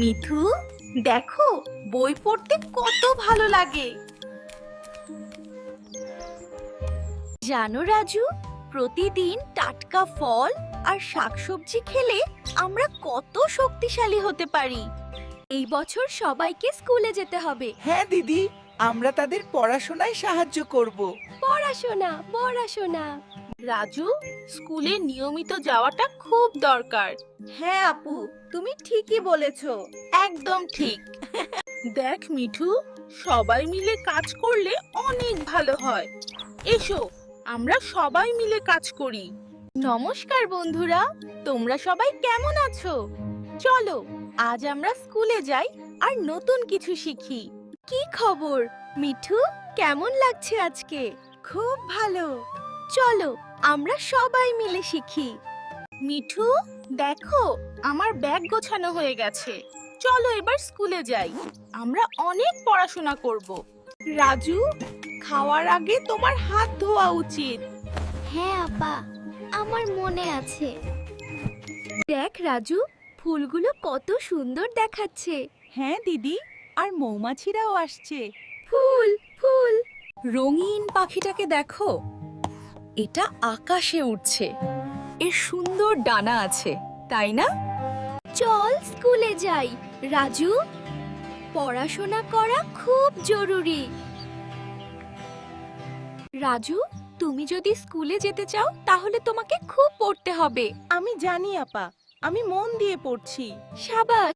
মিঠু, দেখো বই পড়তে কত ভালো লাগে। জানো রাজু, প্রতিদিন টাটকা ফল আর শাকসবজি খেলে আমরা কত শক্তিশালী হতে পারি। এই বছর সবাইকে স্কুলে যেতে হবে। হ্যাঁ দিদি, আমরা তাদের পড়াশোনায় সাহায্য করব। পড়াশোনা পড়াশোনা। রাজু, স্কুলে নিয়মিত যাওয়াটা খুব দরকার। হ্যাঁ আপু, তুমি ঠিকই বলেছো। একদম ঠিক। দেখ মিঠু, সবাই মিলে কাজ করলে অনেক ভালো হয়। এসো, আমরা সবাই মিলে কাজ করি। নমস্কার বন্ধুরা, তোমরা সবাই কেমন আছো? চলো আজ আমরা স্কুলে যাই আর নতুন কিছু শিখি। কি খবর মিঠু, কেমন লাগছে আজকে? খুব ভালো। চলো আমরা সবাই মিলে শিখি। মিঠু, দেখো আমার ব্যাগ গোছানো হয়ে গেছে। চলো এবার স্কুলে যাই, আমরা অনেক পড়াশোনা করব। রাজু, খাওয়ার আগে তোমার হাত ধোয়া উচিত। হ্যাঁ আপা, আমার মনে আছে। দেখ রাজু, ফুলগুলো কত সুন্দর দেখাচ্ছে। হ্যাঁ দিদি, আর মৌমাছিরাও আসছে। ফুল ফুল। রঙিন পাখিটাকে দেখো, এটা আকাশে উড়ছে। এর সুন্দর ডানা আছে, তাই না? চল স্কুলে যাই রাজু, পড়াশোনা করা খুব জরুরি। রাজু, তুমি যদি স্কুলে যেতে চাও তাহলে তোমাকে খুব পড়তে হবে। আমি জানি আপা, আমি মন দিয়ে পড়ছি। সাবাস।